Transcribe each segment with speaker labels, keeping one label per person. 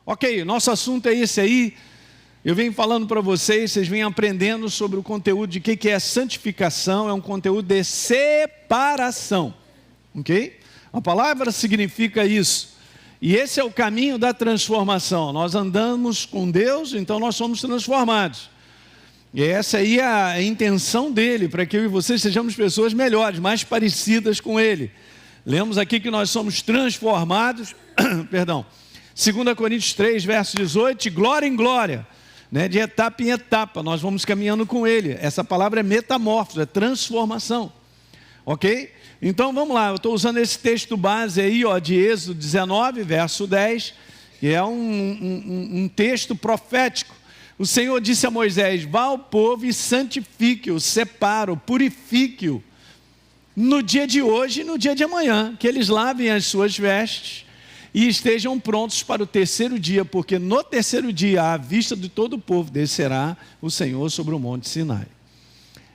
Speaker 1: Ok, nosso assunto é esse aí. Eu venho falando para vocês, vocês vêm aprendendo sobre o conteúdo de que é santificação. É um conteúdo de separação, ok? A palavra significa isso. E esse é o caminho da transformação. Nós andamos com Deus, então nós somos transformados. E essa aí é a intenção dele, para que eu e vocês sejamos pessoas melhores, mais parecidas com ele. Lemos aqui que nós somos transformados, perdão, 2 Coríntios 3, verso 18, de glória em glória, né? De etapa em etapa, nós vamos caminhando com ele. Essa palavra é metamorfose, é transformação, ok? Então vamos lá, eu estou usando esse texto base aí, ó, de Êxodo 19, verso 10, que é um texto profético. O Senhor disse a Moisés: vá ao povo e santifique-o, separe-o, purifique-o, no dia de hoje e no dia de amanhã, que eles lavem as suas vestes e estejam prontos para o terceiro dia, porque no terceiro dia, à vista de todo o povo, descerá o Senhor sobre o monte Sinai.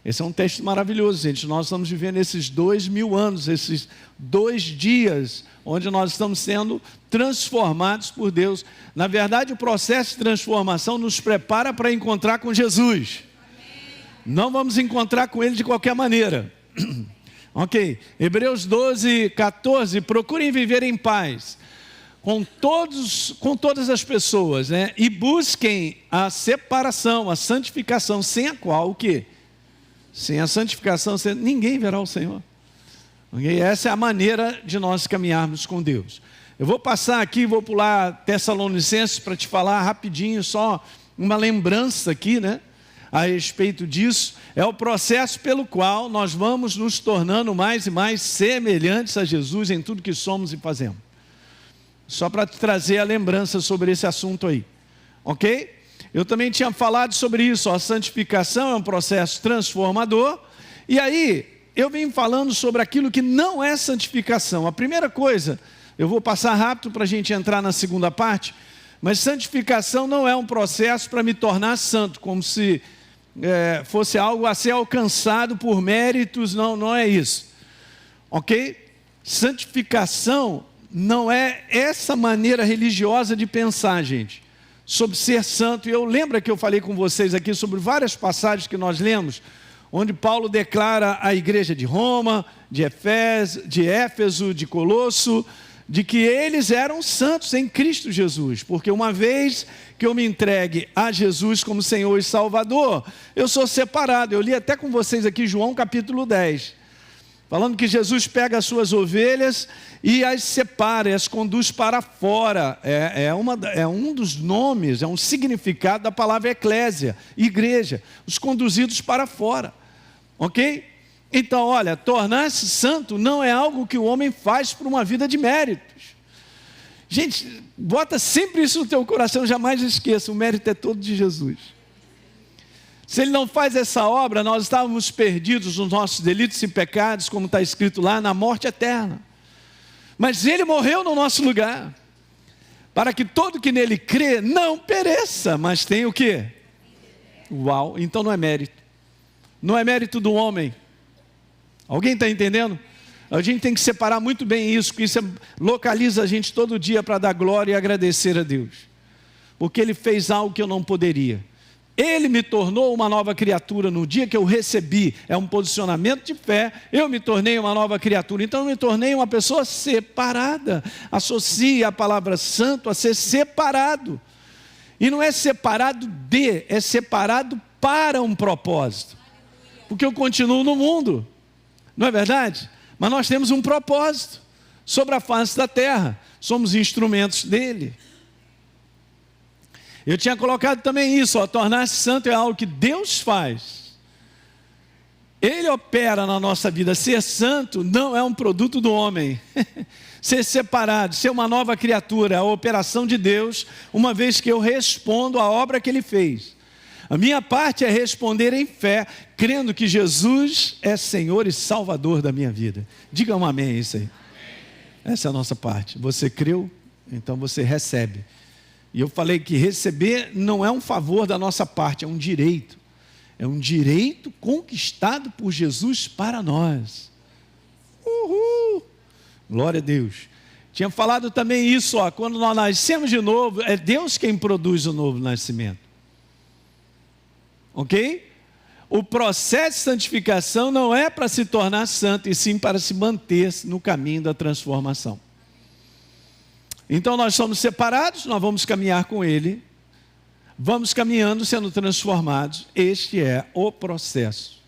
Speaker 1: Esse é um texto maravilhoso, gente. Nós estamos vivendo esses 2000 anos, esses 2 dias, onde nós estamos sendo transformados por Deus. Na verdade, o processo de transformação nos prepara para encontrar com Jesus. Não vamos encontrar com Ele de qualquer maneira. Ok, Hebreus 12, 14, procurem viver em paz com todas as pessoas, né? E busquem a separação, a santificação, sem a qual o quê? Sem a santificação, ninguém verá o Senhor. Okay? Essa é a maneira de nós caminharmos com Deus. Eu vou passar aqui, vou pular Tessalonicenses para te falar rapidinho, só uma lembrança aqui, né? A respeito disso. É o processo pelo qual nós vamos nos tornando mais e mais semelhantes a Jesus em tudo que somos e fazemos. Só para te trazer a lembrança sobre esse assunto aí. Ok? Eu também tinha falado sobre isso, a santificação é um processo transformador, e aí eu vim falando sobre aquilo que não é santificação. A primeira coisa, eu vou passar rápido para a gente entrar na segunda parte, mas santificação não é um processo para me tornar santo, como se fosse algo a ser alcançado por méritos, não é isso, ok? Santificação não é essa maneira religiosa de pensar, gente, sobre ser santo. E eu lembro que eu falei com vocês aqui sobre várias passagens que nós lemos, onde Paulo declara à igreja de Roma, de Éfeso, de Colosso, de que eles eram santos em Cristo Jesus, porque uma vez que eu me entregue a Jesus como Senhor e Salvador, eu sou separado. Eu li até com vocês aqui João capítulo 10, falando que Jesus pega as suas ovelhas e as separa, as conduz para fora. É um dos nomes, é um significado da palavra eclésia, igreja, os conduzidos para fora, ok? Então, olha, tornar-se santo não é algo que o homem faz por uma vida de méritos. Gente, bota sempre isso no teu coração, jamais esqueça, o mérito é todo de Jesus. Se Ele não faz essa obra, nós estávamos perdidos nos nossos delitos e pecados, como está escrito lá, na morte eterna. Mas Ele morreu no nosso lugar, para que todo que nele crê não pereça, mas tenha o quê? Uau, então não é mérito. Não é mérito do homem. Alguém está entendendo? A gente tem que separar muito bem isso, porque isso localiza a gente todo dia para dar glória e agradecer a Deus. Porque Ele fez algo que eu não poderia. Ele me tornou uma nova criatura no dia que eu recebi. É um posicionamento de fé. Eu me tornei uma nova criatura. Então eu me tornei uma pessoa separada. Associe a palavra santo a ser separado. E não é separado de, é separado para um propósito. Porque eu continuo no mundo. Não é verdade? Mas nós temos um propósito sobre a face da terra. Somos instrumentos dele. Eu tinha colocado também isso, tornar-se santo é algo que Deus faz. Ele opera na nossa vida. Ser santo não é um produto do homem. Ser separado, ser uma nova criatura, é a operação de Deus, uma vez que eu respondo à obra que Ele fez. A minha parte é responder em fé, crendo que Jesus é Senhor e Salvador da minha vida. Diga um amém isso aí. Essa é a nossa parte. Você creu, então você recebe. E eu falei que receber não é um favor da nossa parte, é um direito. É um direito conquistado por Jesus para nós. Uhul! Glória a Deus. Tinha falado também isso, quando nós nascemos de novo, é Deus quem produz o novo nascimento. Ok? O processo de santificação não é para se tornar santo, e sim para se manter no caminho da transformação. Então nós somos separados, nós vamos caminhar com Ele, vamos caminhando, sendo transformados. Este é o processo.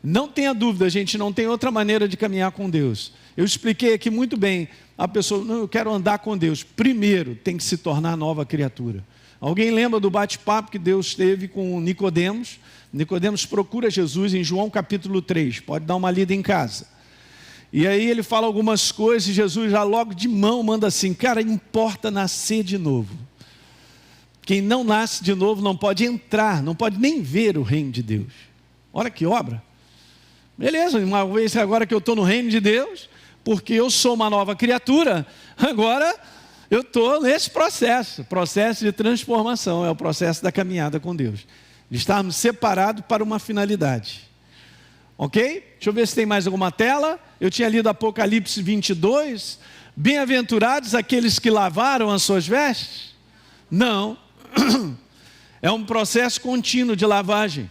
Speaker 1: Não tenha dúvida, a gente não tem outra maneira de caminhar com Deus. Eu expliquei aqui muito bem. A pessoa, não, eu quero andar com Deus. Primeiro, tem que se tornar nova criatura. Alguém lembra do bate-papo que Deus teve com Nicodemos? Nicodemos procura Jesus em João capítulo 3. Pode dar uma lida em casa. E aí ele fala algumas coisas e Jesus já logo de mão manda assim: cara, importa nascer de novo. Quem não nasce de novo não pode entrar, não pode nem ver o reino de Deus. Olha que obra. Beleza, uma vez agora que eu estou no reino de Deus, porque eu sou uma nova criatura, agora eu estou nesse processo de transformação, é o processo da caminhada com Deus, de estarmos separados para uma finalidade. Ok? Deixa eu ver se tem mais alguma tela. Eu tinha lido Apocalipse 22, bem-aventurados aqueles que lavaram as suas vestes? Não, é um processo contínuo de lavagem.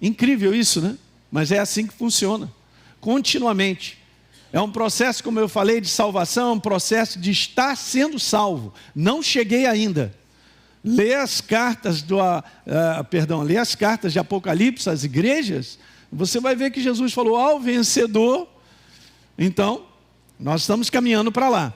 Speaker 1: Incrível isso, né? Mas é assim que funciona, continuamente. É um processo, como eu falei, de salvação, é um processo de estar sendo salvo. Não cheguei ainda. Lê as cartas lê as cartas de Apocalipse às igrejas, você vai ver que Jesus falou ao vencedor. Então, nós estamos caminhando para lá.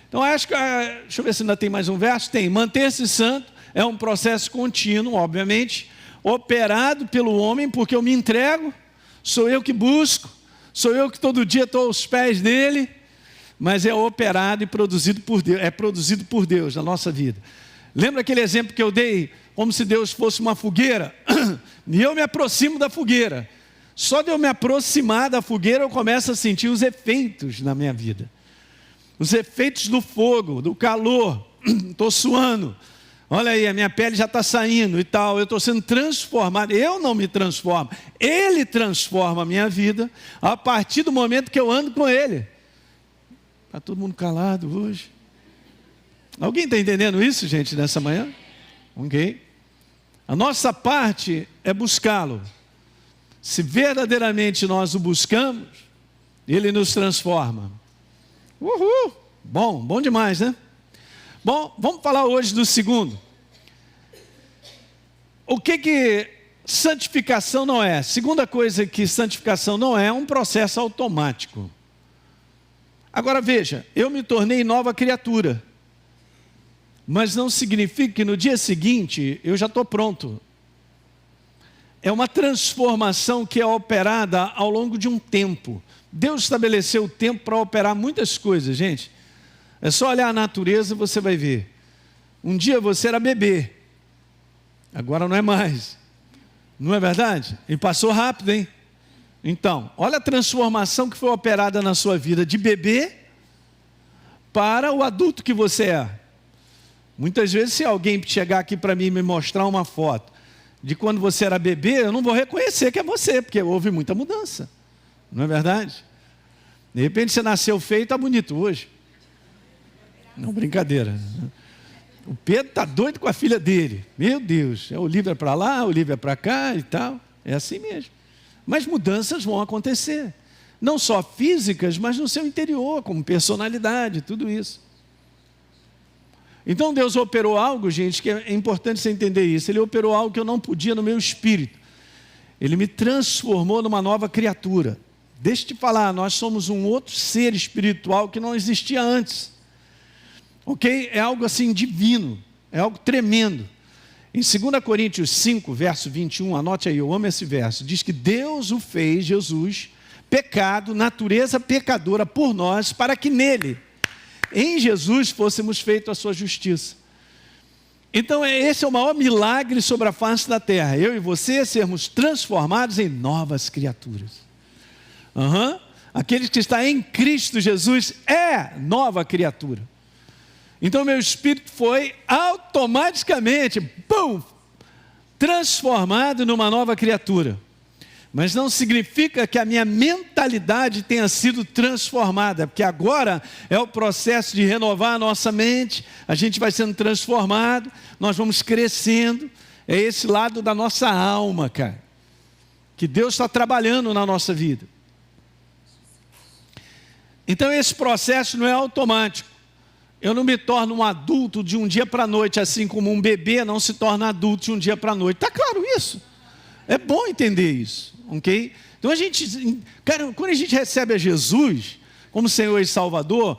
Speaker 1: Então, acho que, deixa eu ver se ainda tem mais um verso. Tem, manter-se santo é um processo contínuo, obviamente, operado pelo homem, porque eu me entrego, sou eu que busco, sou eu que todo dia estou aos pés dele, mas é operado e produzido por Deus, é produzido por Deus na nossa vida. Lembra aquele exemplo que eu dei, como se Deus fosse uma fogueira, e eu me aproximo da fogueira. Só de eu me aproximar da fogueira, eu começo a sentir os efeitos na minha vida. Os efeitos do fogo, do calor, estou suando. Olha aí, a minha pele já está saindo e tal, eu estou sendo transformado. Eu não me transformo, Ele transforma a minha vida a partir do momento que eu ando com Ele. Está todo mundo calado hoje. Alguém está entendendo isso, gente, nessa manhã? Ok? A nossa parte é buscá-lo. Se verdadeiramente nós o buscamos, Ele nos transforma. Uhul! Bom demais, né? Bom, vamos falar hoje do segundo. O que santificação não é? Segunda coisa que santificação não é um processo automático. Agora veja, eu me tornei nova criatura, mas não significa que no dia seguinte eu já estou pronto. É uma transformação que é operada ao longo de um tempo. Deus estabeleceu o tempo para operar muitas coisas, gente. É só olhar a natureza e você vai ver. Um dia você era bebê, agora não é mais. Não é verdade? E passou rápido, hein? Então, olha a transformação que foi operada na sua vida, de bebê para o adulto que você é. Muitas vezes, se alguém chegar aqui para mim e me mostrar uma foto de quando você era bebê, eu não vou reconhecer que é você, porque houve muita mudança. Não é verdade? De repente você nasceu feio e está bonito hoje. Não, brincadeira. O Pedro está doido com a filha dele. Meu Deus, a Olívia é para lá, a Olívia é para cá e tal. É assim mesmo. Mas mudanças vão acontecer. Não só físicas, mas no seu interior, como personalidade, tudo isso. Então Deus operou algo, gente, que é importante você entender isso. Ele operou algo que eu não podia no meu espírito. Ele me transformou numa nova criatura. Deixa eu te falar, nós somos um outro ser espiritual que não existia antes. Ok? É algo assim divino, é algo tremendo. Em 2 Coríntios 5, verso 21, anote aí, eu amo esse verso, diz que Deus o fez, Jesus, pecado, natureza pecadora por nós, para que nele, em Jesus, fôssemos feitos a sua justiça. Então esse é o maior milagre sobre a face da terra, eu e você sermos transformados em novas criaturas. Aquele que está em Cristo Jesus é nova criatura. Então meu espírito foi automaticamente, transformado numa nova criatura. Mas não significa que a minha mentalidade tenha sido transformada, porque agora é o processo de renovar a nossa mente, a gente vai sendo transformado, nós vamos crescendo, é esse lado da nossa alma, cara, que Deus está trabalhando na nossa vida. Então esse processo não é automático, eu não me torno um adulto de um dia para a noite, assim como um bebê não se torna adulto de um dia para a noite, está claro isso? É bom entender isso. Okay? Então cara, quando a gente recebe a Jesus como Senhor e Salvador,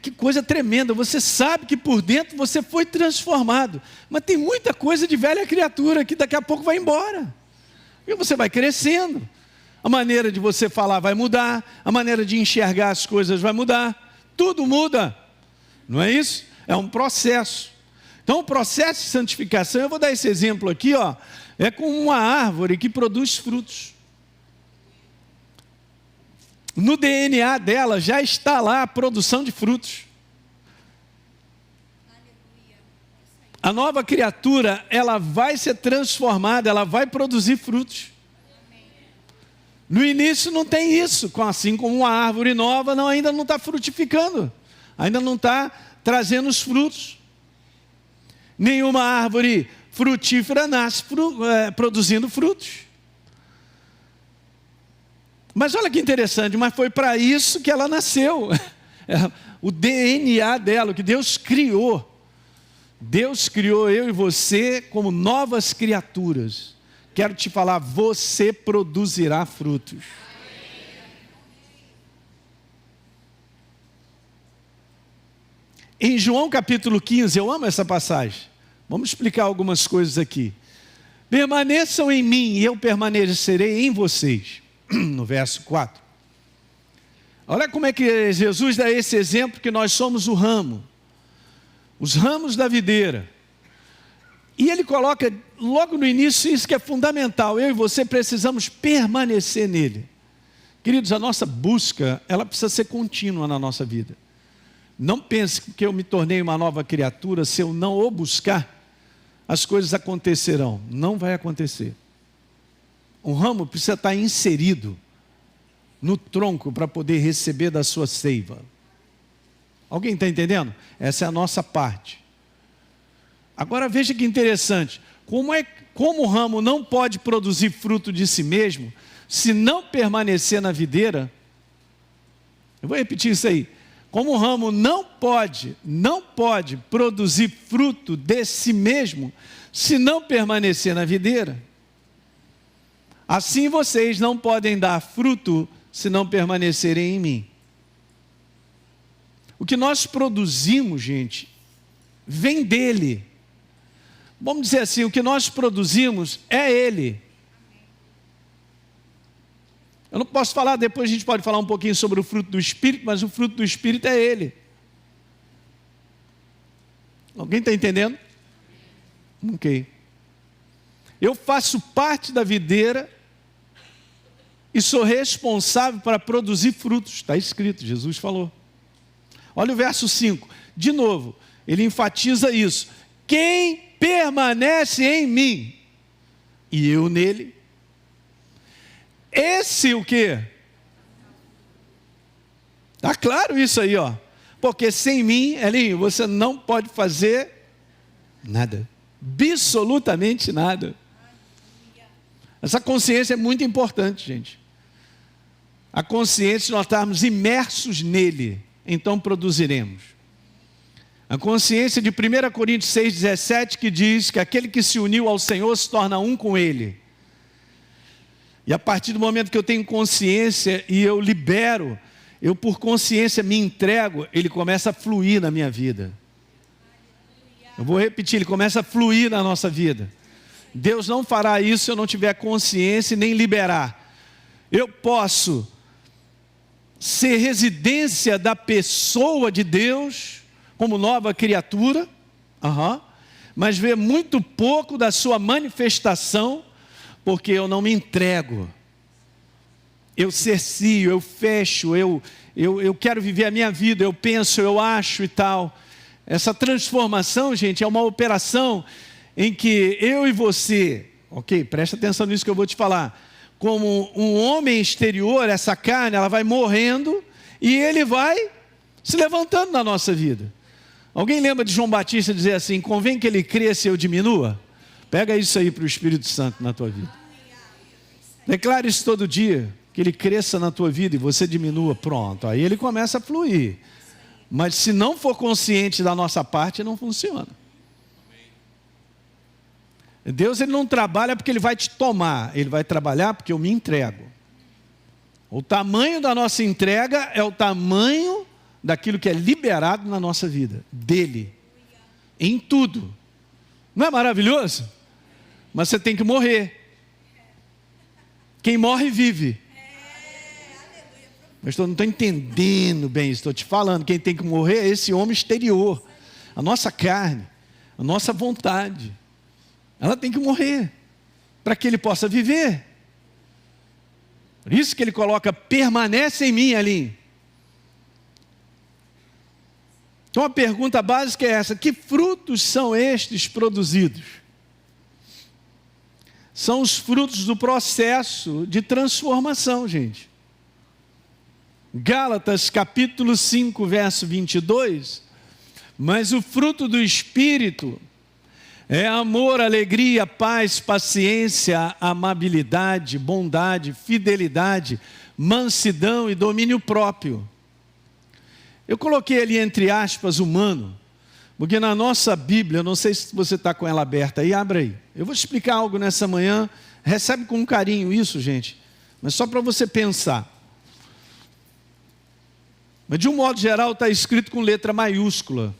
Speaker 1: que coisa tremenda, você sabe que por dentro você foi transformado, mas tem muita coisa de velha criatura que daqui a pouco vai embora, e você vai crescendo, a maneira de você falar vai mudar, a maneira de enxergar as coisas vai mudar, tudo muda, não é isso? É um processo. Então o processo de santificação, eu vou dar esse exemplo aqui, ó, é como uma árvore que produz frutos. No DNA dela já está lá a produção de frutos. A nova criatura, ela vai ser transformada, ela vai produzir frutos. No início não tem isso, assim como uma árvore nova ainda não está frutificando, ainda não está trazendo os frutos. Nenhuma árvore frutífera nasce produzindo frutos. Mas olha que interessante, mas foi para isso que ela nasceu. O DNA dela, o que Deus criou. Deus criou eu e você como novas criaturas. Quero te falar, você produzirá frutos. Em João capítulo 15, eu amo essa passagem. Vamos explicar algumas coisas aqui. Permaneçam em mim e eu permanecerei em vocês. No verso 4. Olha como é que Jesus dá esse exemplo, que nós somos o ramo. Os ramos da videira. E ele coloca logo no início isso que é fundamental. Eu e você precisamos permanecer nele. Queridos, a nossa busca, ela precisa ser contínua na nossa vida. Não pense que eu me tornei uma nova criatura, se eu não o buscar, as coisas acontecerão. Não vai acontecer. Um ramo precisa estar inserido no tronco para poder receber da sua seiva. Alguém está entendendo? Essa é a nossa parte. Agora veja que interessante. Como o ramo não pode produzir fruto de si mesmo, se não permanecer na videira. Eu vou repetir isso aí. Como o ramo não pode produzir fruto de si mesmo, se não permanecer na videira, assim vocês não podem dar fruto se não permanecerem em mim. O que nós produzimos, gente, vem dele. Vamos dizer assim, o que nós produzimos é ele. Eu não posso falar, depois a gente pode falar um pouquinho sobre o fruto do Espírito, mas o fruto do Espírito é ele. Alguém está entendendo? Ok. Eu faço parte da videira e sou responsável para produzir frutos. Está escrito, Jesus falou. Olha o verso 5. De novo, ele enfatiza isso. Quem permanece em mim e eu nele, esse o quê? Está claro isso aí, ó. Porque sem mim, Elinho, você não pode fazer nada. Absolutamente nada. Essa consciência é muito importante, gente. A consciência de nós estarmos imersos nele, então produziremos. A consciência de 1 Coríntios 6,17, que diz que aquele que se uniu ao Senhor se torna um com ele. E a partir do momento que eu tenho consciência e eu libero, eu por consciência me entrego, ele começa a fluir na minha vida. Eu vou repetir, ele começa a fluir na nossa vida. Deus não fará isso se eu não tiver consciência e nem liberar. Eu posso ser residência da pessoa de Deus, como nova criatura, mas ver muito pouco da sua manifestação, porque eu não me entrego. Eu cercio, eu fecho, eu quero viver a minha vida, eu penso, eu acho e tal. Essa transformação, gente, é uma operação em que eu e você, ok, presta atenção nisso que eu vou te falar, como um homem exterior, essa carne, ela vai morrendo e ele vai se levantando na nossa vida. Alguém lembra de João Batista dizer assim: convém que ele cresça e eu diminua? Pega isso aí para o Espírito Santo na tua vida. Declare isso todo dia, que ele cresça na tua vida e você diminua. Pronto, aí ele começa a fluir. Mas se não for consciente da nossa parte, não funciona. Deus, ele não trabalha porque ele vai te tomar, ele vai trabalhar porque eu me entrego. O tamanho da nossa entrega é o tamanho daquilo que é liberado na nossa vida, dele, em tudo. Não é maravilhoso? Mas você tem que morrer. Quem morre vive. Mas eu não estou entendendo bem isso, estou te falando, quem tem que morrer é esse homem exterior, a nossa carne, a nossa vontade. Ela tem que morrer, para que ele possa viver. Por isso que ele coloca, permanece em mim ali. Então a pergunta básica é essa: que frutos são estes produzidos? São os frutos do processo de transformação, gente. Gálatas capítulo 5, verso 22. Mas o fruto do Espírito é amor, alegria, paz, paciência, amabilidade, bondade, fidelidade, mansidão e domínio próprio. Eu coloquei ali entre aspas humano, porque na nossa Bíblia, não sei se você está com ela aberta aí, abre aí. Eu vou te explicar algo nessa manhã, recebe com carinho isso, gente, mas só para você pensar. Mas de um modo geral está escrito com letra maiúscula.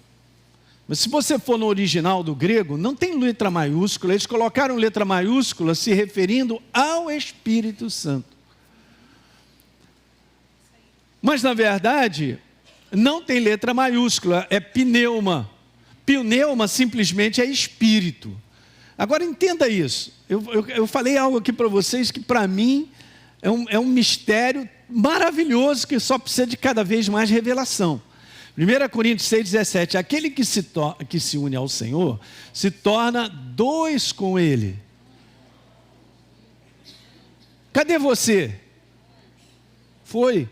Speaker 1: Mas se você for no original do grego, não tem letra maiúscula, eles colocaram letra maiúscula se referindo ao Espírito Santo. Mas na verdade, não tem letra maiúscula, é pneuma. Pneuma simplesmente é espírito. Agora entenda isso, eu falei algo aqui para vocês que para mim é um mistério maravilhoso que só precisa de cada vez mais revelação. 1 Coríntios 6,17, aquele que se une ao Senhor, se torna dois com Ele. Cadê você? Foi.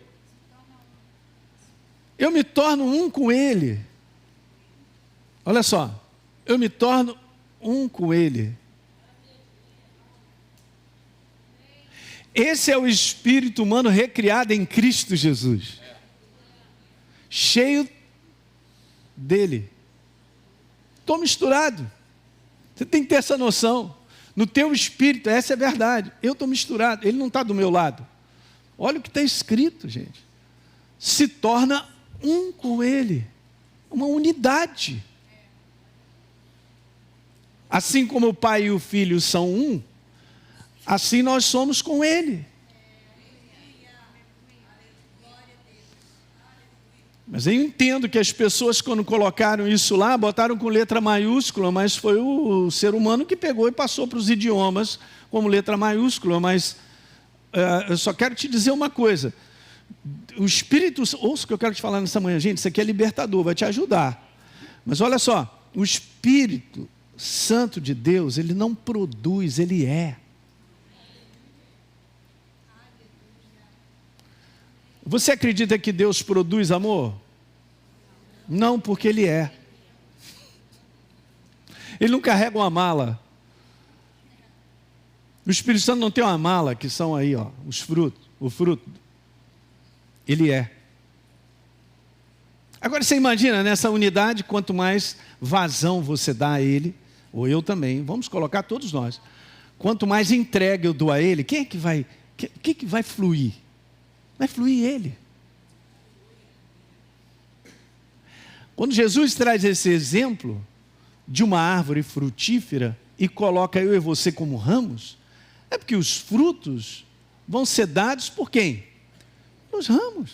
Speaker 1: Eu me torno um com Ele. Olha só, eu me torno um com Ele. Esse é o espírito humano recriado em Cristo Jesus. Cheio dele. Estou misturado. Você tem que ter essa noção. No teu espírito, essa é a verdade. Eu estou misturado, ele não está do meu lado. Olha o que está escrito, gente. Se torna um com ele. Uma unidade. Assim como o Pai e o Filho são um, assim nós somos com ele. Mas eu entendo que as pessoas, quando colocaram isso lá, botaram com letra maiúscula, mas foi o ser humano que pegou e passou para os idiomas como letra maiúscula. Mas eu só quero te dizer uma coisa. O Espírito, ouça o que eu quero te falar nessa manhã, gente, isso aqui é libertador, vai te ajudar. Mas olha só, o Espírito Santo de Deus, ele não produz, ele é. Você acredita que Deus produz amor? Não, porque Ele é. Ele não carrega uma mala. O Espírito Santo não tem uma mala, que são aí, ó, os frutos, o fruto. Ele é. Agora você imagina, nessa unidade, quanto mais vazão você dá a Ele, ou eu também, vamos colocar todos nós, quanto mais entrega eu dou a Ele, quem é que vai, que vai fluir? Vai fluir Ele. Quando Jesus traz esse exemplo de uma árvore frutífera e coloca eu e você como ramos, é porque os frutos vão ser dados por quem? Os ramos.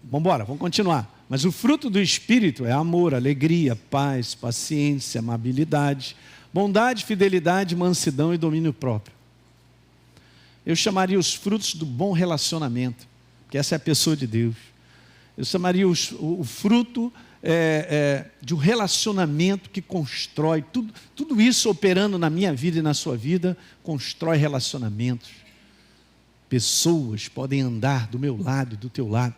Speaker 1: Vamos embora, vamos continuar. Mas o fruto do Espírito é amor, alegria, paz, paciência, amabilidade, bondade, fidelidade, mansidão e domínio próprio. Eu chamaria os frutos do bom relacionamento, porque essa é a pessoa de Deus. Eu chamaria o fruto de um relacionamento que constrói. Tudo isso operando na minha vida e na sua vida, constrói relacionamentos. Pessoas podem andar do meu lado e do teu lado.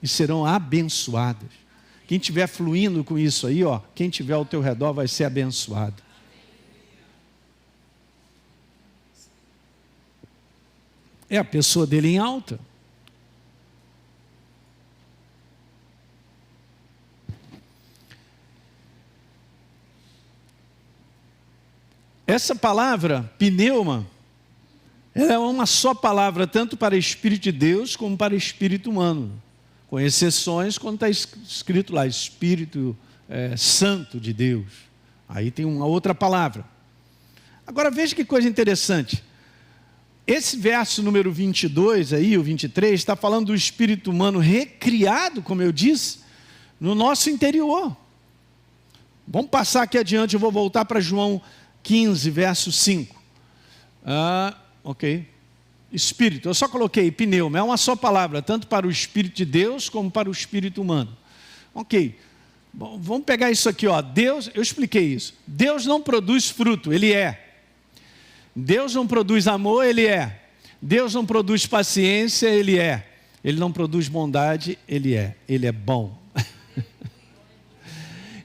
Speaker 1: E serão abençoadas. Quem estiver fluindo com isso aí, ó, quem estiver ao teu redor vai ser abençoado. É a pessoa dele em alta. Essa palavra, pneuma, ela é uma só palavra, tanto para Espírito de Deus como para Espírito humano. Com exceções, quando está escrito lá, Espírito Santo de Deus. Aí tem uma outra palavra. Agora veja que coisa interessante. Esse verso número 22, aí, o 23, está falando do espírito humano recriado, como eu disse, no nosso interior. Vamos passar aqui adiante, eu vou voltar para João 15, verso 5. Ok. Espírito, eu só coloquei pneuma, é uma só palavra, tanto para o Espírito de Deus como para o espírito humano. Ok. Bom, vamos pegar isso aqui, ó. Deus, eu expliquei isso. Deus não produz fruto, Ele é. Deus não produz amor, Ele é. Deus não produz paciência, Ele é. Ele não produz bondade, Ele é. Ele é bom.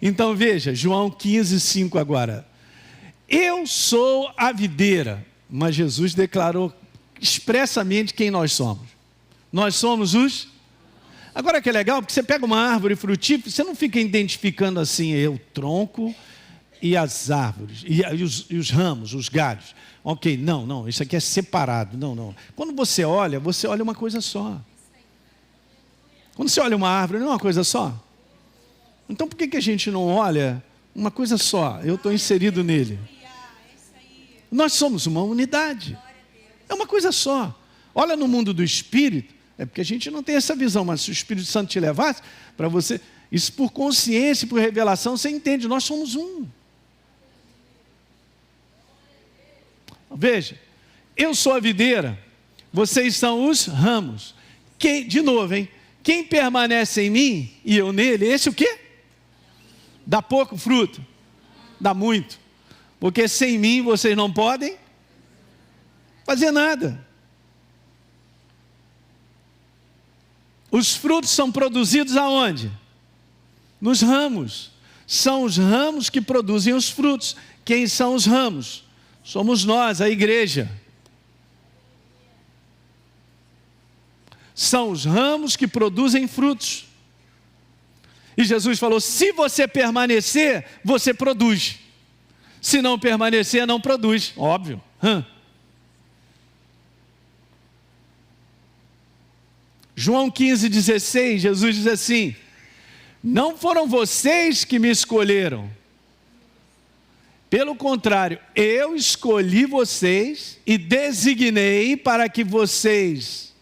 Speaker 1: Então veja, João 15, 5 agora. Eu sou a videira, mas Jesus declarou expressamente quem nós somos. Nós somos os... Agora que é legal, porque você pega uma árvore frutífera, você não fica identificando assim, o tronco e as árvores, e os ramos, os galhos. Ok, não, isso aqui é separado, não. Quando você olha uma coisa só. Quando você olha uma árvore, não é uma coisa só? Então por que a gente não olha uma coisa só? Eu estou inserido nele. Nós somos uma unidade. É uma coisa só. Olha no mundo do Espírito, é porque a gente não tem essa visão, mas se o Espírito Santo te levasse, para você, isso por consciência, por revelação, você entende, nós somos um. Veja, eu sou a videira, vocês são os ramos. De novo, hein? Quem permanece em mim e eu nele, esse o quê? Dá pouco fruto, dá muito. Porque sem mim vocês não podem fazer nada. Os frutos são produzidos aonde? Nos ramos. São os ramos que produzem os frutos. Quem são os ramos? Somos nós, a igreja. São os ramos que produzem frutos. E Jesus falou, se você permanecer, você produz. Se não permanecer, não produz. Óbvio. João 15, 16, Jesus diz assim, não foram vocês que me escolheram. Pelo contrário, eu escolhi vocês e designei para que vocês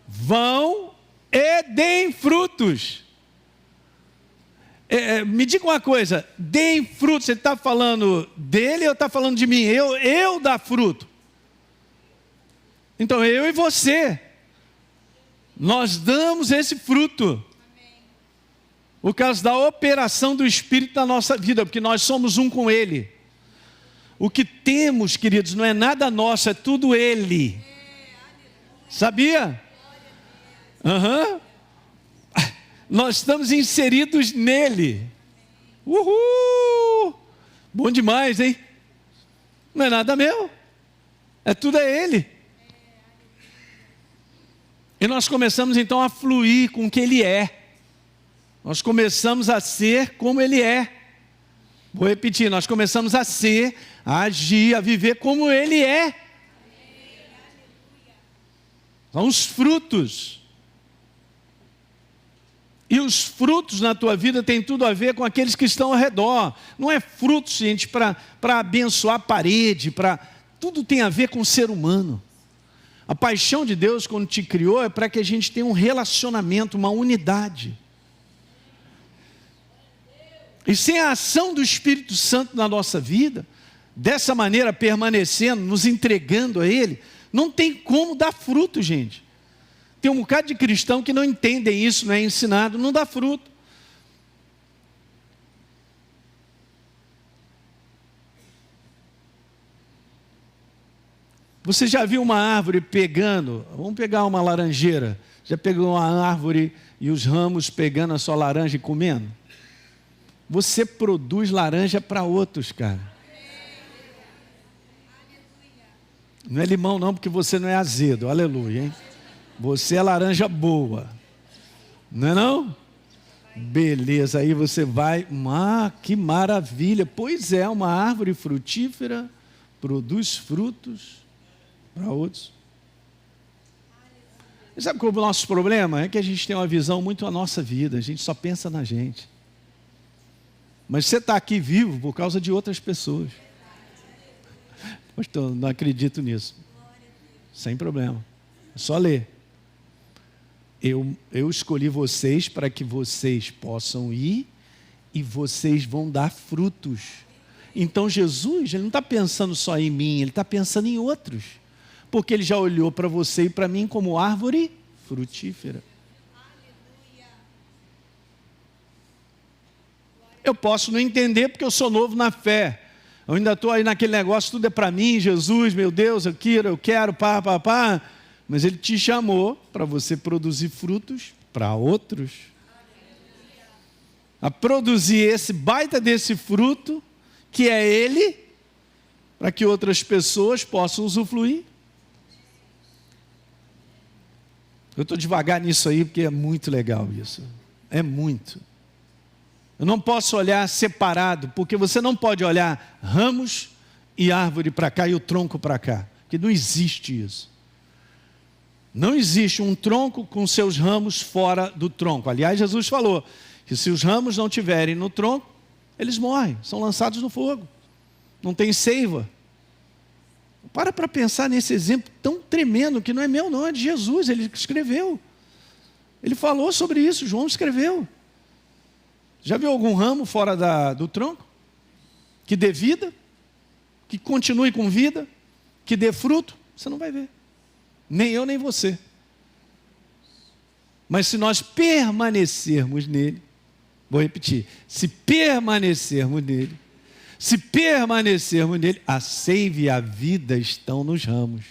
Speaker 1: vão e deem frutos. Me diga uma coisa, deem frutos, você está falando dele ou está falando de mim? Eu dar fruto. Então eu e você, nós damos esse fruto. Por causa da operação do Espírito na nossa vida, porque nós somos um com Ele. O que temos, queridos, não é nada nosso, é tudo Ele. Sabia? Nós estamos inseridos nele. Uhul! Bom demais, hein? Não é nada meu. É tudo Ele. E nós começamos então a fluir com o que Ele é. Nós começamos a ser como Ele é. Vou repetir, nós começamos a ser, a agir, a viver como Ele é. São os frutos. E os frutos na tua vida têm tudo a ver com aqueles que estão ao redor. Não é frutos, gente, para abençoar a parede, tudo tem a ver com o ser humano. A paixão de Deus, quando te criou, é para que a gente tenha um relacionamento, uma unidade. E sem a ação do Espírito Santo na nossa vida, dessa maneira permanecendo, nos entregando a Ele, não tem como dar fruto, gente. Tem um bocado de cristão que não entendem isso, não é ensinado, não dá fruto. Você já viu uma árvore pegando, vamos pegar uma laranjeira, já pegou uma árvore e os ramos pegando a sua laranja e comendo? Você produz laranja para outros, cara. Não é limão não, porque você não é azedo, aleluia, hein? Você é laranja boa, não é não? Beleza, aí você vai, que maravilha, pois é, uma árvore frutífera produz frutos para outros. E sabe qual é o nosso problema? É que a gente tem uma visão muito a nossa vida, a gente só pensa na gente. Mas você está aqui vivo por causa de outras pessoas. Pastor, não acredito nisso. Sem problema, é só ler. Eu escolhi vocês para que vocês possam ir e vocês vão dar frutos. Então Jesus, ele não está pensando só em mim, ele está pensando em outros. Porque ele já olhou para você e para mim como árvore frutífera. Eu posso não entender porque eu sou novo na fé. Eu ainda estou aí naquele negócio, tudo é para mim, Jesus, meu Deus, eu quero, pá. Mas ele te chamou para você produzir frutos para outros. A produzir esse baita desse fruto, que é ele, para que outras pessoas possam usufruir. Eu estou devagar nisso aí, porque é muito legal isso. É muito. Eu não posso olhar separado, porque você não pode olhar ramos e árvore para cá e o tronco para cá. Porque não existe isso. Não existe um tronco com seus ramos fora do tronco. Aliás, Jesus falou que se os ramos não estiverem no tronco, eles morrem, são lançados no fogo. Não tem seiva. Para pensar nesse exemplo tão tremendo, que não é meu não, é de Jesus, ele escreveu. Ele falou sobre isso, João escreveu. Já viu algum ramo fora do tronco? Que dê vida? Que continue com vida? Que dê fruto? Você não vai ver. Nem eu, nem você. Mas se nós permanecermos nele, vou repetir, se permanecermos nele, a seiva e a vida estão nos ramos.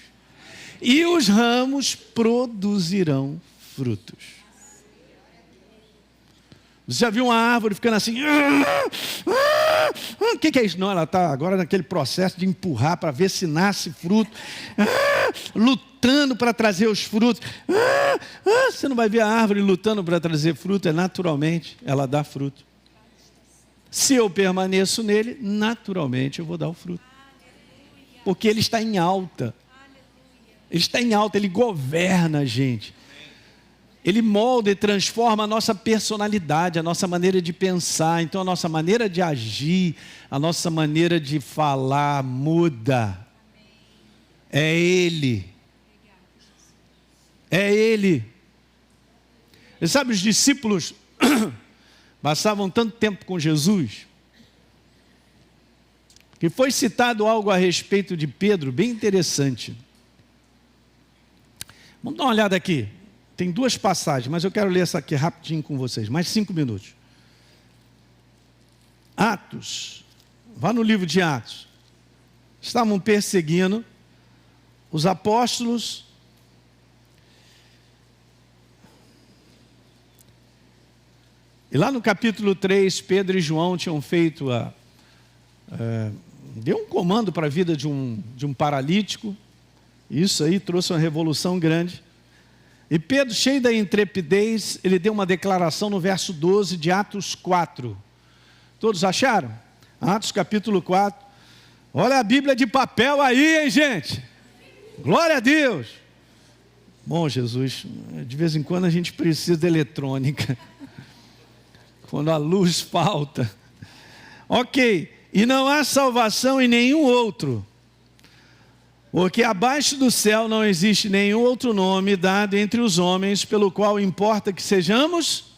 Speaker 1: E os ramos produzirão frutos. Você já viu uma árvore ficando assim? O que é isso? Não, ela está agora naquele processo de empurrar para ver se nasce fruto. Lutando para trazer os frutos. Você não vai ver a árvore lutando para trazer fruto, é naturalmente, ela dá fruto. Se eu permaneço nele, naturalmente eu vou dar o fruto. Porque ele está em alta. Ele está em alta, ele governa a gente. Ele molda e transforma a nossa personalidade, a nossa maneira de pensar. Então a nossa maneira de agir, a nossa maneira de falar muda. É Ele. É Ele. Você sabe, os discípulos passavam tanto tempo com Jesus, que foi citado algo a respeito de Pedro, bem interessante. Vamos dar uma olhada aqui. Tem duas passagens, mas eu quero ler essa aqui rapidinho com vocês, mais 5 minutos. Atos, vá no livro de Atos. Estavam perseguindo os apóstolos. E lá no capítulo 3, Pedro e João tinham feito deu um comando para a vida de um paralítico. Isso aí trouxe uma revolução grande. E Pedro, cheio da intrepidez, ele deu uma declaração no verso 12 de Atos 4. Todos acharam? Atos capítulo 4. Olha a Bíblia de papel aí, hein, gente? Glória a Deus. Bom, Jesus, de vez em quando a gente precisa de eletrônica. Quando a luz falta. Ok. E não há salvação em nenhum outro. Porque abaixo do céu não existe nenhum outro nome dado entre os homens, pelo qual importa que sejamos.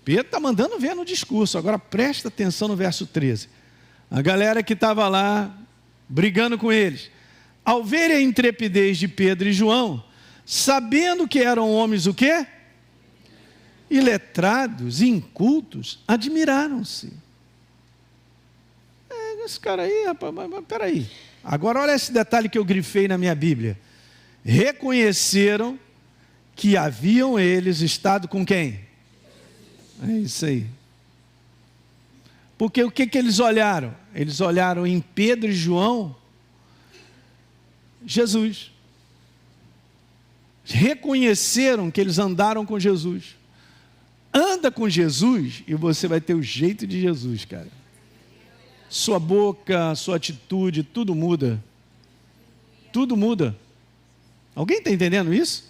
Speaker 1: Pedro está mandando ver no discurso, agora presta atenção no verso 13. A galera que estava lá, brigando com eles, ao ver a intrepidez de Pedro e João, sabendo que eram homens o quê? Iletrados, incultos, admiraram-se. Esse cara aí, rapaz, mas peraí. Agora olha esse detalhe que eu grifei na minha Bíblia. Reconheceram que haviam eles estado com quem? É isso aí. Porque o que eles olharam? Eles olharam em Pedro e João, Jesus. Reconheceram que eles andaram com Jesus. Anda com Jesus e você vai ter o jeito de Jesus, cara. Sua boca, sua atitude, tudo muda. Tudo muda. Alguém está entendendo isso?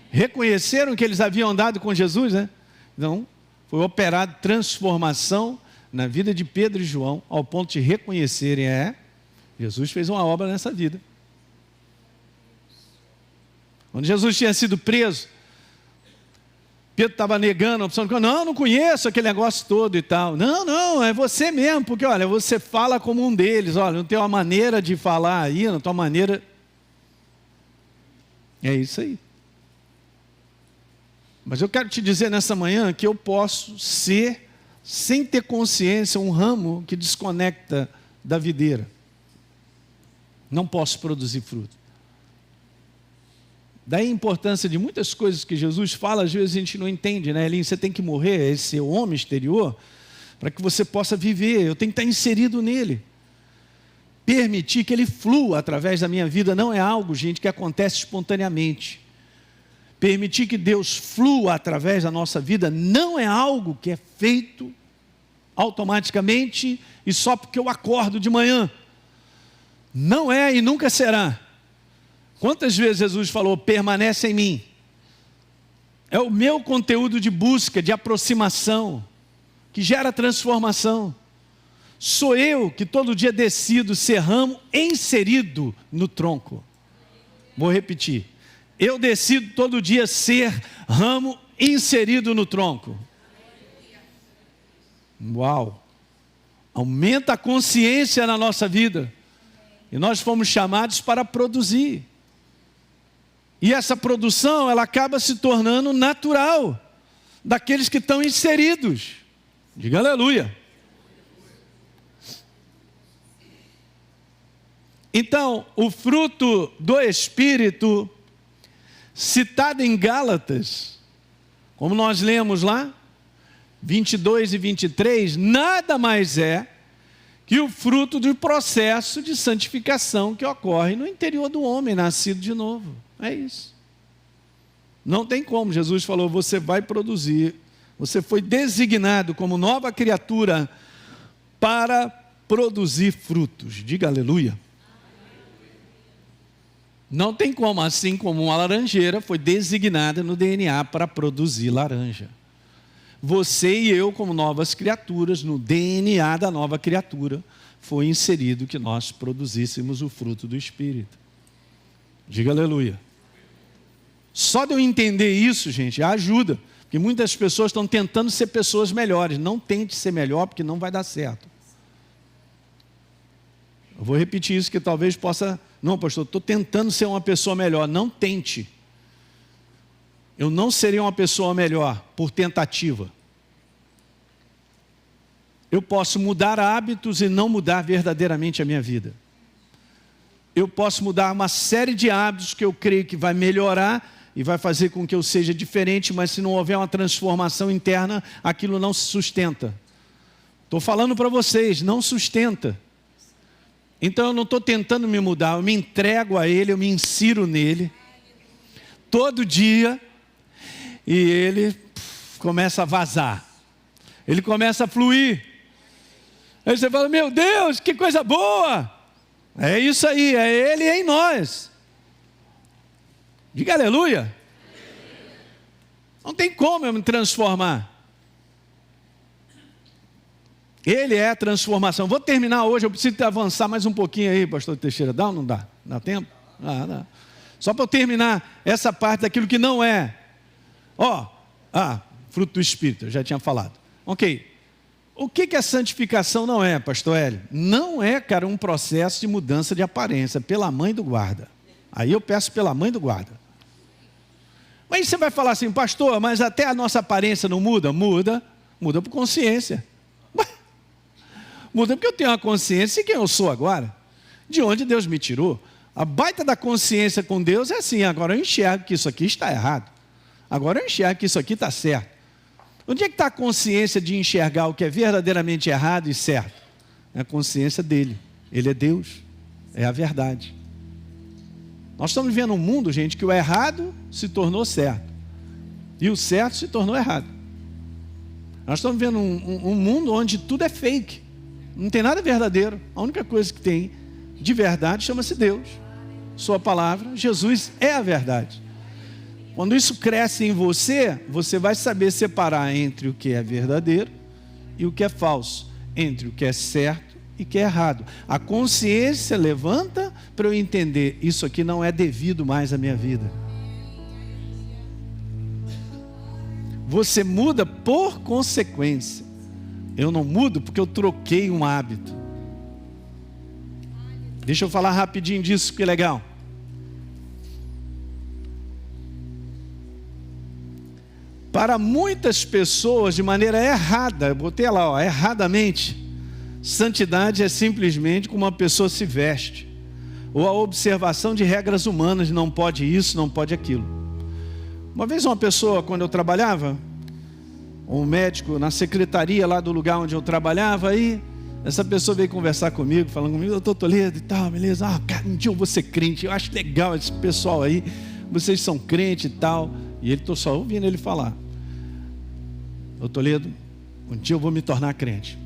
Speaker 1: Reconheceram que eles haviam andado com Jesus, né? Então, foi operada transformação na vida de Pedro e João, ao ponto de reconhecerem, Jesus fez uma obra nessa vida. Quando Jesus tinha sido preso, Pedro estava negando a opção, não conheço aquele negócio todo e tal. Não, é você mesmo, porque olha, você fala como um deles, olha, não tem uma maneira de falar aí, não tem uma maneira... É isso aí. Mas eu quero te dizer nessa manhã que eu posso ser, sem ter consciência, um ramo que desconecta da videira. Não posso produzir fruto. Daí a importância de muitas coisas que Jesus fala, às vezes a gente não entende, né? Você tem que morrer, esse seu homem exterior, para que você possa viver. Eu tenho que estar inserido nele. Permitir que ele flua através da minha vida não é algo, gente, que acontece espontaneamente. Permitir que Deus flua através da nossa vida não é algo que é feito automaticamente e só porque eu acordo de manhã. Não é e nunca será. Quantas vezes Jesus falou, permanece em mim? É o meu conteúdo de busca, de aproximação, que gera transformação. Sou eu que todo dia decido ser ramo inserido no tronco. Vou repetir. Eu decido todo dia ser ramo inserido no tronco. Uau! Aumenta a consciência na nossa vida. E nós fomos chamados para produzir. E essa produção, ela acaba se tornando natural daqueles que estão inseridos. Diga aleluia. Então, o fruto do Espírito, citado em Gálatas, como nós lemos lá, 22 e 23, nada mais é que o fruto do processo de santificação que ocorre no interior do homem, nascido de novo. É isso. Não tem como. Jesus falou, você vai produzir. Você foi designado como nova criatura para produzir frutos. Diga aleluia. Não tem como, assim como uma laranjeira foi designada no DNA para produzir laranja. Você e eu, como novas criaturas, no DNA da nova criatura, foi inserido que nós produzíssemos o fruto do Espírito. Diga aleluia. Só de eu entender isso, gente, ajuda. Porque muitas pessoas estão tentando ser pessoas melhores. Não tente ser melhor, porque não vai dar certo. Eu vou repetir isso, que talvez possa... Não, pastor, estou tentando ser uma pessoa melhor. Não tente. Eu não serei uma pessoa melhor por tentativa. Eu posso mudar hábitos e não mudar verdadeiramente a minha vida. Eu posso mudar uma série de hábitos que eu creio que vai melhorar e vai fazer com que eu seja diferente, mas se não houver uma transformação interna, aquilo não se sustenta. Estou falando para vocês, não sustenta. Então eu não estou tentando me mudar, eu me entrego a Ele, eu me insiro nele, todo dia, e Ele começa a vazar, Ele começa a fluir. Aí você fala, meu Deus, que coisa boa! É isso aí, é Ele em nós. Diga aleluia. Não tem como eu me transformar. Ele é a transformação. Vou terminar hoje, eu preciso avançar mais um pouquinho aí, pastor Teixeira. Dá ou não dá? Dá tempo? Dá. Só para eu terminar essa parte daquilo que não é. Fruto do Espírito, eu já tinha falado. Ok. O que a santificação não é, pastor Hélio? Não é, cara, um processo de mudança de aparência, pela mãe do guarda. Aí eu peço pela mãe do guarda. Mas você vai falar assim, pastor, mas até a nossa aparência não muda? Muda por consciência. Muda porque eu tenho uma consciência de quem eu sou agora, de onde Deus me tirou. A baita da consciência com Deus é assim, agora eu enxergo que isso aqui está errado. Agora eu enxergo que isso aqui está certo. Onde é que está a consciência de enxergar o que é verdadeiramente errado e certo? É a consciência dele. Ele é Deus, é a verdade. Nós estamos vivendo um mundo, gente, que o errado se tornou certo e o certo se tornou errado. Nós estamos vivendo um mundo onde tudo é fake, não tem nada verdadeiro. A única coisa que tem de verdade chama-se Deus, sua palavra. Jesus é a verdade. Quando isso cresce em você, você vai saber separar entre o que é verdadeiro e o que é falso, entre o que é certo e que é errado. A consciência levanta para eu entender, isso aqui não é devido mais à minha vida. Você muda por consequência. Eu não mudo porque eu troquei um hábito. Deixa eu falar rapidinho disso, que legal. Para muitas pessoas, de maneira errada, eu botei lá, erradamente, santidade é simplesmente como uma pessoa se veste, ou a observação de regras humanas, não pode isso, não pode aquilo. Uma vez uma pessoa, quando eu trabalhava, um médico na secretaria lá do lugar onde eu trabalhava, aí essa pessoa veio conversar comigo, falando comigo, doutor Toledo e tal, beleza, cara, um dia eu vou ser crente, eu acho legal esse pessoal aí, vocês são crente e tal, e ele, estou só ouvindo ele falar. Doutor Toledo, um dia eu vou me tornar crente.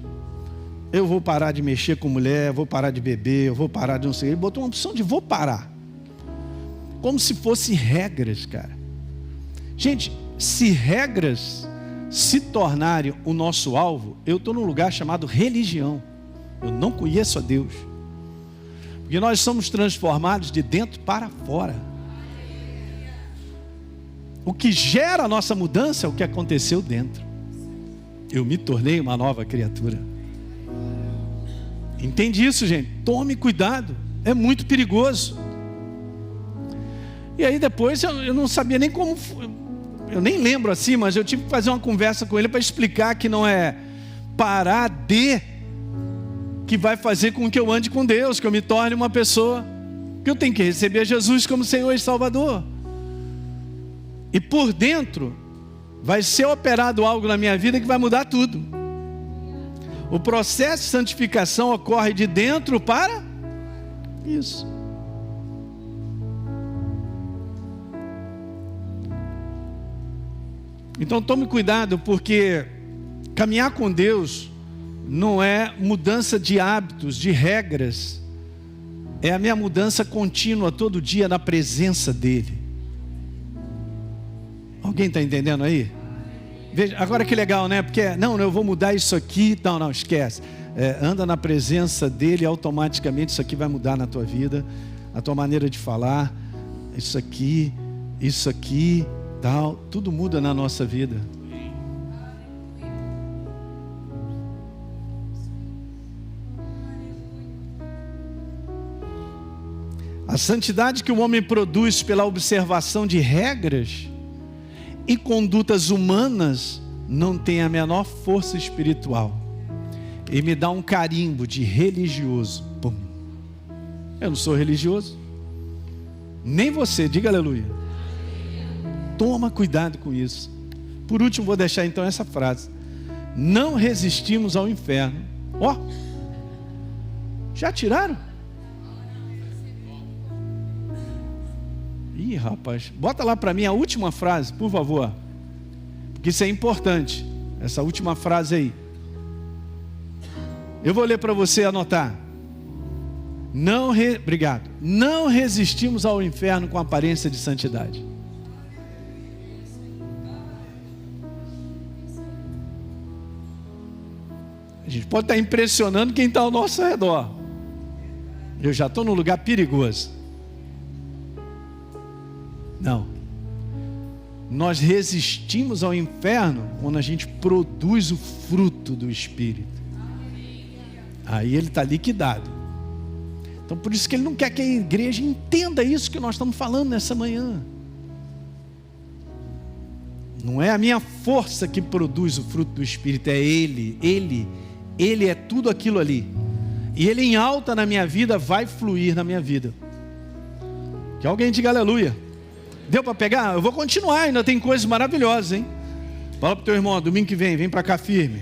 Speaker 1: Eu vou parar de mexer com mulher, vou parar de beber, eu vou parar de não sei. Ele botou uma opção de vou parar. Como se fossem regras, cara. Gente, se regras se tornarem o nosso alvo, eu estou num lugar chamado religião. Eu não conheço a Deus. Porque nós somos transformados de dentro para fora. O que gera a nossa mudança é o que aconteceu dentro. Eu me tornei uma nova criatura. Entende isso, gente? Tome cuidado, é muito perigoso. E aí depois eu não sabia nem como, eu nem lembro assim, mas eu tive que fazer uma conversa com ele para explicar que não é parar de que vai fazer com que eu ande com Deus, que eu me torne uma pessoa, que eu tenho que receber Jesus como Senhor e Salvador. E por dentro vai ser operado algo na minha vida que vai mudar tudo. O processo de santificação ocorre de dentro para isso. Então tome cuidado, porque caminhar com Deus não é mudança de hábitos, de regras. É a minha mudança contínua todo dia na presença dEle. Alguém está entendendo aí? Veja, agora que legal, né? Porque, não, eu vou mudar isso aqui. Não, esquece. Anda na presença dEle, automaticamente isso aqui vai mudar na tua vida. A tua maneira de falar, isso aqui, tal. Tudo muda na nossa vida. A santidade que o homem produz pela observação de regras e condutas humanas não tem a menor força espiritual. E me dá um carimbo de religioso. Pum. Eu não sou religioso. Nem você, diga aleluia. Toma cuidado com isso. Por último, vou deixar então essa frase. Não resistimos ao inferno. Ó, já tiraram? Ih, rapaz, bota lá para mim a última frase, por favor. Porque isso é importante. Essa última frase aí. Eu vou ler para você anotar. Obrigado. Não resistimos ao inferno com aparência de santidade. A gente pode estar impressionando quem está ao nosso redor. Eu já estou num lugar perigoso. Não. Nós resistimos ao inferno quando a gente produz o fruto do Espírito. Aí ele está liquidado. Então por isso que ele não quer que a igreja entenda isso que nós estamos falando nessa manhã. Não é a minha força que produz o fruto do Espírito, é Ele. Ele é tudo aquilo ali. E Ele em alta na minha vida vai fluir na minha vida. Que alguém diga aleluia. Deu para pegar? Eu vou continuar, ainda tem coisas maravilhosas, hein? Fala para o teu irmão, domingo que vem para cá firme.